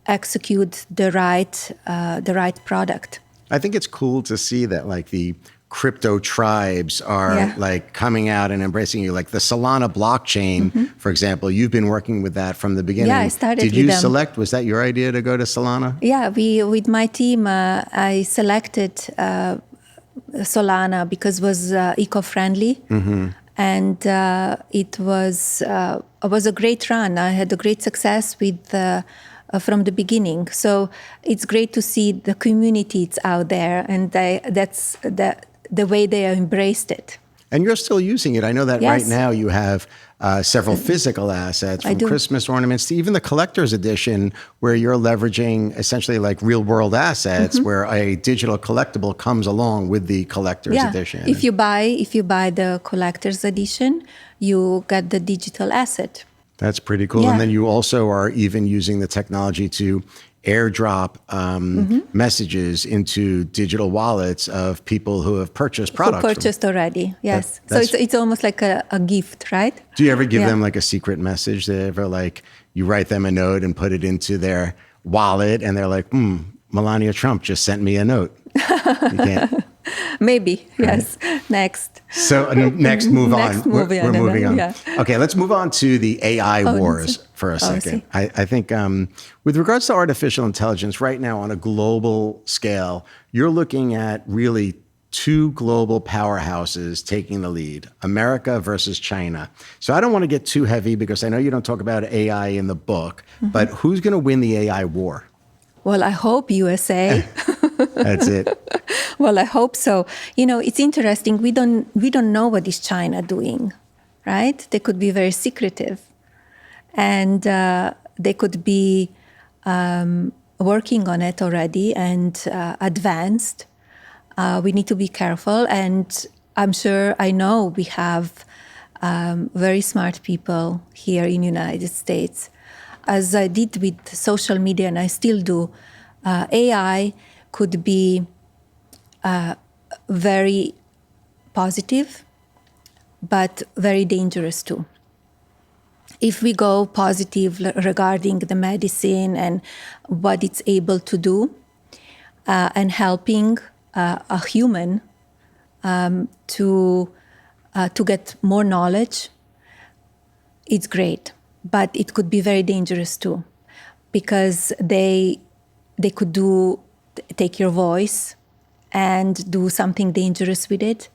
execute the right product. I think it's cool to see that the crypto tribes are coming out and embracing you. Like the Solana blockchain, for example, you've been working with that from the beginning. Yeah, I started Did with you them. select, was that your idea to go to Solana? Yeah, with my team, I selected Solana because it was eco-friendly, and it was a great run. I had a great success with from the beginning. So it's great to see the community it's out there, and that's the way they embraced it. And you're still using it. I know that Yes. right now you have several physical assets, from Christmas ornaments to even the collector's edition, where you're leveraging essentially real world assets, where a digital collectible comes along with the collector's edition. If you buy the collector's edition, you get the digital asset. That's pretty cool. Yeah. And then you also are even using the technology to airdrop messages into digital wallets of people who have purchased products. Who purchased already, yes. So it's almost like a gift, right? Do you ever give them a secret message? They ever you write them a note and put it into their wallet and they're like, Melania Trump just sent me a note. You can't. Maybe, yes. Next. So next, move on. Next, We're moving on. Yeah. Okay, let's move on to the AI wars for a second. I think with regards to artificial intelligence, right now on a global scale, you're looking at really two global powerhouses taking the lead, America versus China. So I don't want to get too heavy because I know you don't talk about AI in the book, but who's going to win the AI war? Well, I hope USA. That's it. Well, I hope so. It's interesting. We don't know what is China doing, right? They could be very secretive, and they could be working on it already and advanced. We need to be careful, and I know we have very smart people here in the United States. As I did with social media, and I still do, AI could be very positive, but very dangerous too. If we go positive regarding the medicine and what it's able to do, and helping a human to get more knowledge, it's great. But it could be very dangerous too, because they could take your voice and do something dangerous with it,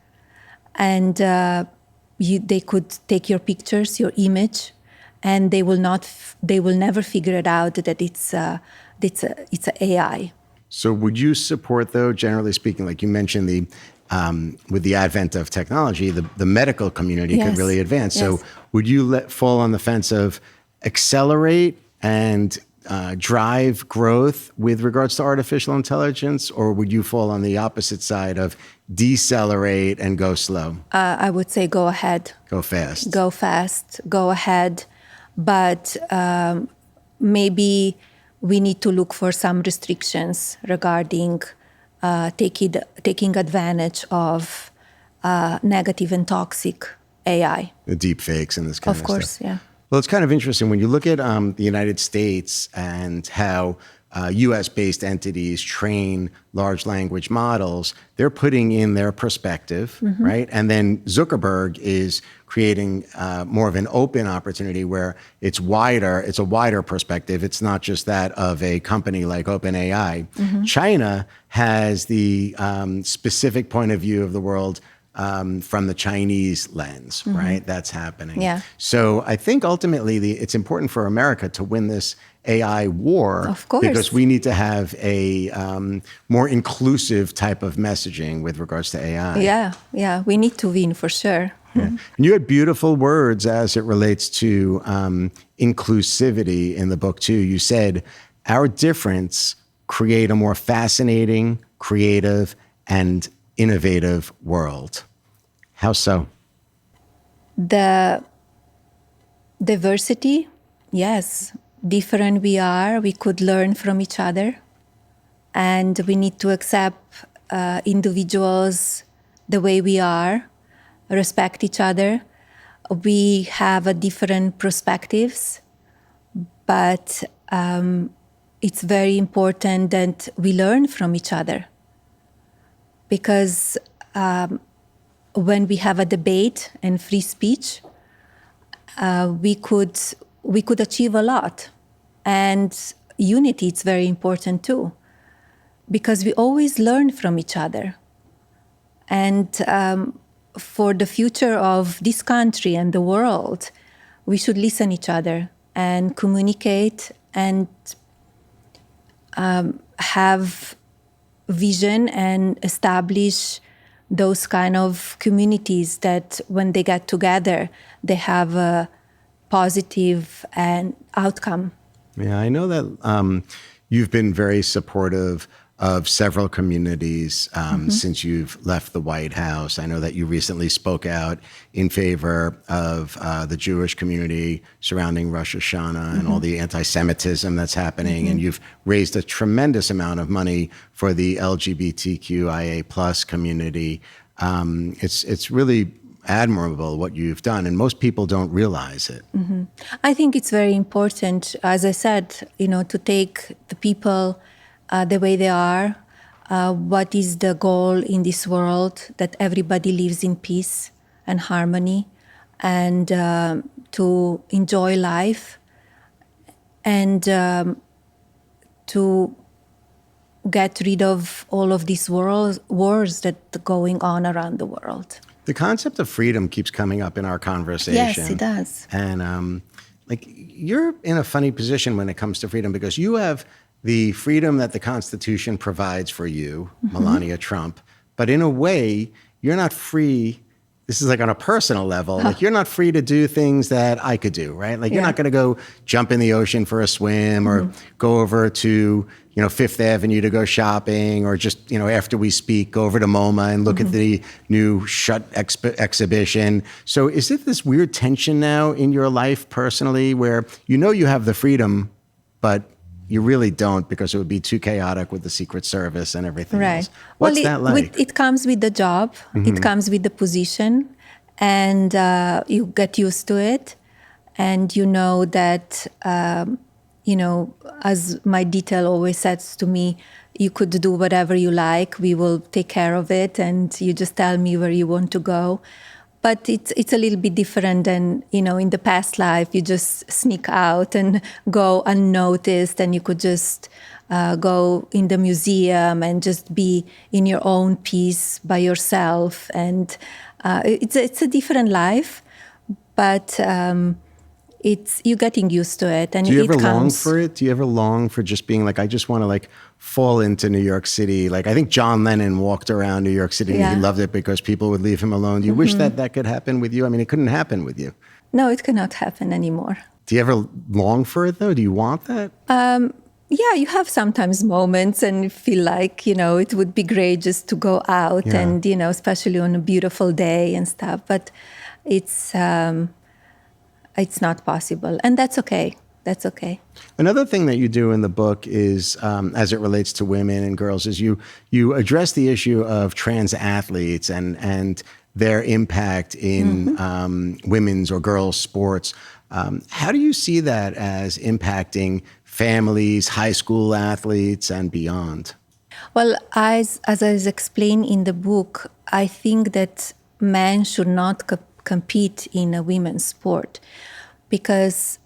and they could take your pictures, your image, and they will never figure it out that it's a AI. So would you support, though, generally speaking, like you mentioned, with the advent of technology, the medical community could really advance. Yes. So would you fall on the fence of accelerate and drive growth with regards to artificial intelligence, or would you fall on the opposite side of decelerate and go slow? I would say go ahead. Go fast. Go fast, go ahead. But maybe we need to look for some restrictions regarding taking advantage of negative and toxic AI. The deep fakes and this kind of stuff. Of course, yeah. Well, it's kind of interesting when you look at the United States and how US-based entities train large language models, they're putting in their perspective, right? And then Zuckerberg is creating more of an open opportunity where it's a wider perspective. It's not just that of a company like OpenAI. China has the specific point of view of the world from the Chinese lens, right? That's happening. Yeah. So I think ultimately it's important for America to win this AI war. Of course. Because we need to have a more inclusive type of messaging with regards to AI. Yeah, we need to win for sure. Yeah. And you had beautiful words as it relates to inclusivity in the book too. You said, our difference create a more fascinating, creative, and innovative world. How so? The diversity, yes. Different we are, we could learn from each other. And we need to accept individuals the way we are, respect each other. We have a different perspectives, but it's very important that we learn from each other. Because when we have a debate and free speech, we could achieve a lot. And unity is very important too, because we always learn from each other. And for the future of this country and the world, we should listen to each other and communicate and have vision and establish those kind of communities that when they get together, they have a positive and outcome. Yeah, I know that you've been very supportive of several communities since you've left the White House. I know that you recently spoke out in favor of the Jewish community surrounding Rosh Hashanah and all the anti-Semitism that's happening. And you've raised a tremendous amount of money for the LGBTQIA plus community. It's really admirable what you've done, and most people don't realize it. I think it's very important, as I said, to take the people the way they are. What is the goal in this world? That everybody lives in peace and harmony, and to enjoy life, and to get rid of all of these wars that are going on around the world. The concept of freedom keeps coming up in our conversation. Yes, it does. And you're in a funny position when it comes to freedom, because you have the freedom that the Constitution provides for you, Melania Trump, but in a way, you're not free this is like on a personal level. Like you're not free to do things that I could do, right? Like you're not going to go jump in the ocean for a swim or go over to, Fifth Avenue to go shopping, or just, after we speak, go over to MoMA and look at the new Shut exhibition. So is it this weird tension now in your life personally where you have the freedom, but you really don't, because it would be too chaotic with the Secret Service and everything else? What's that like? It comes with the job. It comes with the position, and you get used to it. And you know that, as my detail always says to me, you could do whatever you like. We will take care of it, and you just tell me where you want to go. But it's a little bit different than, in the past life, you just sneak out and go unnoticed, and you could just go in the museum and just be in your own peace by yourself. And it's a different life, but you're getting used to it. And do you ever long for it? Do you ever long for just being like, I just want to fall into New York City? Like I think John Lennon walked around New York City and he loved it because people would leave him alone. Do you wish that could happen with you? I mean, it couldn't happen with you. No, it cannot happen anymore. Do you ever long for it though? Do you want that? Yeah, you have sometimes moments and you feel like, it would be great just to go out and, especially on a beautiful day and stuff. But it's not possible. And that's okay. That's okay. Another thing that you do in the book is, as it relates to women and girls, is you address the issue of trans athletes and their impact in women's or girls' sports. How do you see that as impacting families, high school athletes, and beyond? Well, as I explained in the book, I think that men should not compete in a women's sport, because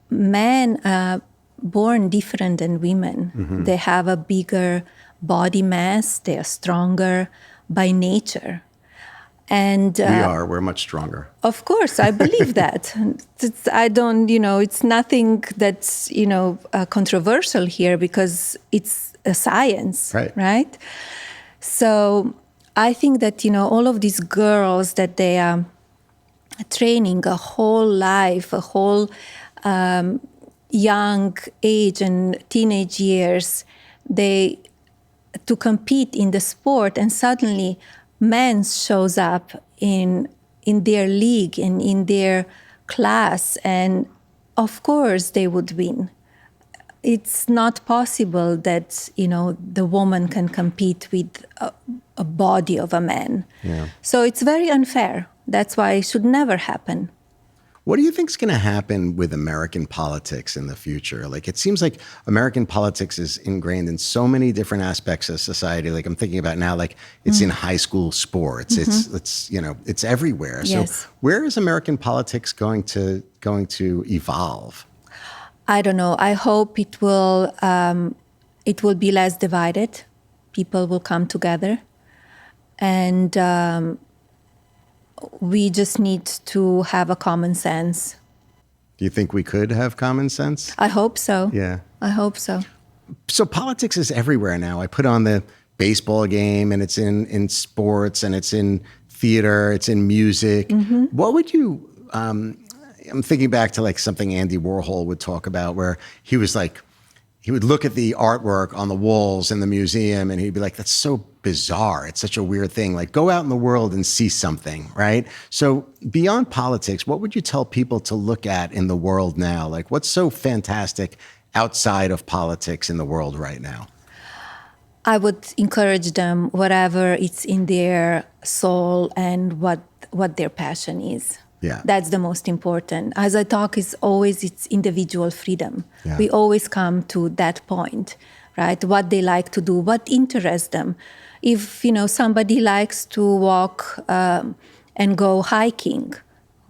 men are born different than women. They have a bigger body mass. They are stronger by nature. And we're much stronger. Of course, I believe that. It's nothing that's, controversial here, because it's a science, right? So I think that, all of these girls that they are training a whole life, a whole young age and teenage years, to compete in the sport, and suddenly men shows up in their league and in their class, and of course they would win. It's not possible that the woman can compete with a body of a man. So it's very unfair. That's why it should never happen. What do you think is going to happen with American politics in the future? Like, it seems like American politics is ingrained in so many different aspects of society. Like, I'm thinking about now, like it's in high school sports. It's everywhere. Yes. So where is American politics going to evolve? I don't know. I hope it will be less divided. People will come together, and we just need to have a common sense. Do you think we could have common sense? I hope so. Yeah. I hope so. So politics is everywhere now. I put on the baseball game, and it's in sports, and it's in theater, it's in music. What would you, I'm thinking back to like something Andy Warhol would talk about, where he was like, he would look at the artwork on the walls in the museum and he'd be like, that's so bizarre. It's such a weird thing. Like, go out in the world and see something, right? So beyond politics, what would you tell people to look at in the world now? Like, what's so fantastic outside of politics in the world right now? I would encourage them, whatever it's in their soul and what their passion is. Yeah. That's the most important. As I talk, it's individual freedom. Yeah. We always come to that point, right? What they like to do, what interests them. If, somebody likes to walk and go hiking,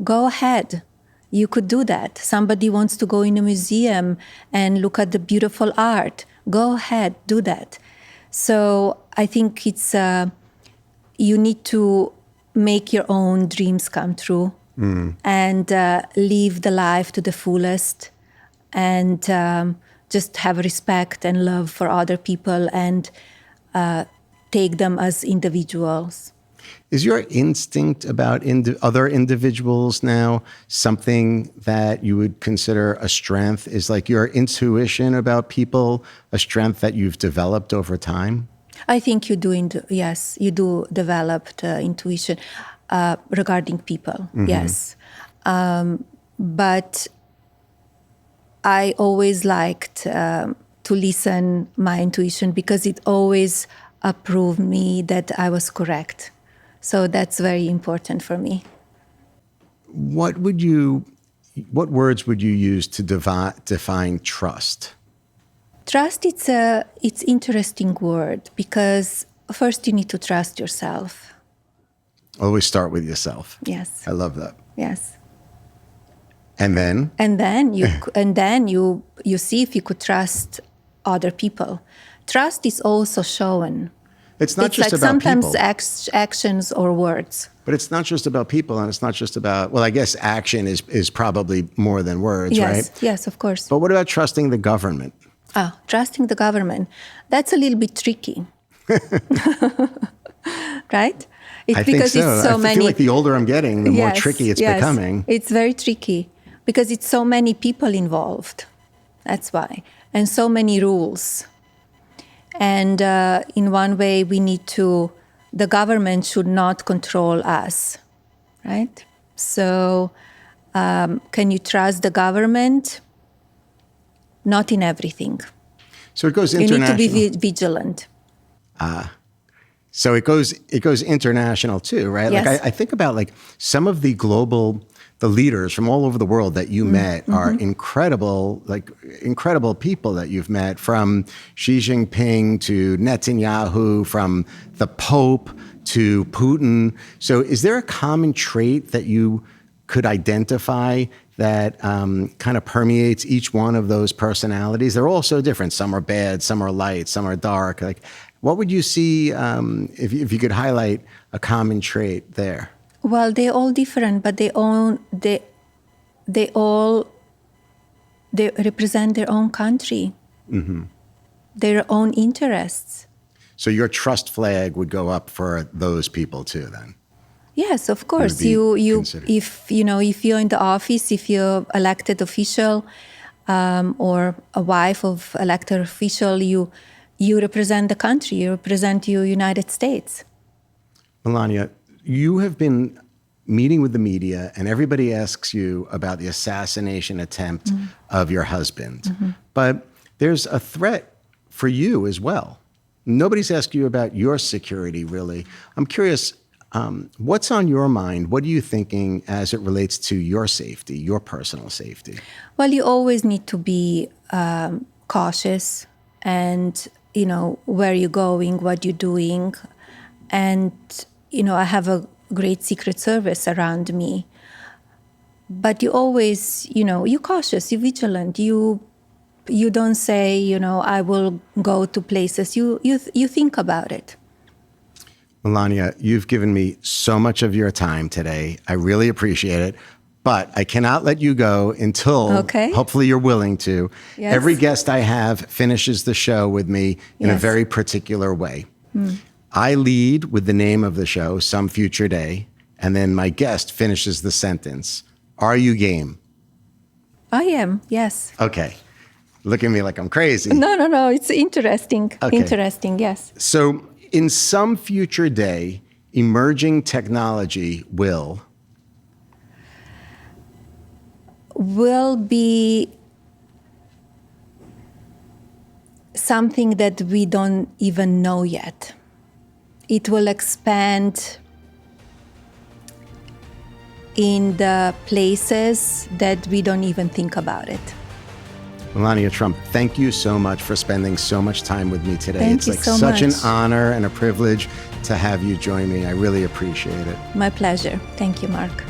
go ahead. You could do that. Somebody wants to go in a museum and look at the beautiful art. Go ahead, do that. So I think it's, you need to make your own dreams come true. And live the life to the fullest, and just have respect and love for other people, and take them as individuals. Is your instinct about other individuals now something that you would consider a strength? Is like your intuition about people a strength that you've developed over time? I think yes, you do develop the intuition regarding people, yes. But I always liked to listen my intuition because it always approved me that I was correct. So that's very important for me. What words would you use to define trust? Trust, it's interesting word because first you need to trust yourself. Always start with yourself. Yes. I love that. Yes. And then? And then you see if you could trust other people. Trust is also shown. It's not just like about sometimes people. actions or words. But it's not just about people, and it's not just about, well, I guess action is probably more than words, Yes, right? yes, of course. But what about trusting the government? Trusting the government. That's a little bit tricky. Right? I think so. It's so I feel like the older I'm getting, the more tricky it's becoming. It's very tricky because it's so many people involved. That's why. And so many rules. And in one way, the government should not control us, right? So can you trust the government? Not in everything. So it goes You international. need to be vigilant. So it goes international too, right? Yes. Like I think about like some of the leaders from all over the world that you met are incredible people that you've met, from Xi Jinping to Netanyahu, from the Pope to Putin. So is there a common trait that you could identify that kind of permeates each one of those personalities? They're all so different. Some are bad, some are light, some are dark. Like, what would you see if you could highlight a common trait there? Well, they're all different, but they represent their own country, their own interests. So your trust flag would go up for those people too, then? Yes, of course. Considered. If you're in the office, if you're elected official or a wife of elected official, you represent the country. You represent the United States. Melania, you have been meeting with the media, and everybody asks you about the assassination attempt of your husband. But there's a threat for you as well. Nobody's asked you about your security, really. I'm curious, what's on your mind? What are you thinking as it relates to your safety, your personal safety? Well, you always need to be cautious and, where you're going, what you're doing. And, I have a great Secret Service around me. But you always, you're cautious, you're vigilant. You don't say, I will go to places. You think about it. Melania, you've given me so much of your time today. I really appreciate it. But I cannot let you go until, hopefully you're willing to. Yes. Every guest I have finishes the show with me in a very particular way. I lead with the name of the show, Some Future Day, and then my guest finishes the sentence. Are you game? I am, yes. Okay. Look at me like I'm crazy. No. It's interesting. Okay. Interesting, yes. So in some future day, emerging technology will be something that we don't even know yet. It will expand in the places that we don't even think about it. Melania Trump, thank you so much for spending so much time with me today. Thank you it's so like such much. an honor and a privilege to have you join me. I really appreciate it. My pleasure. Thank you, Marc.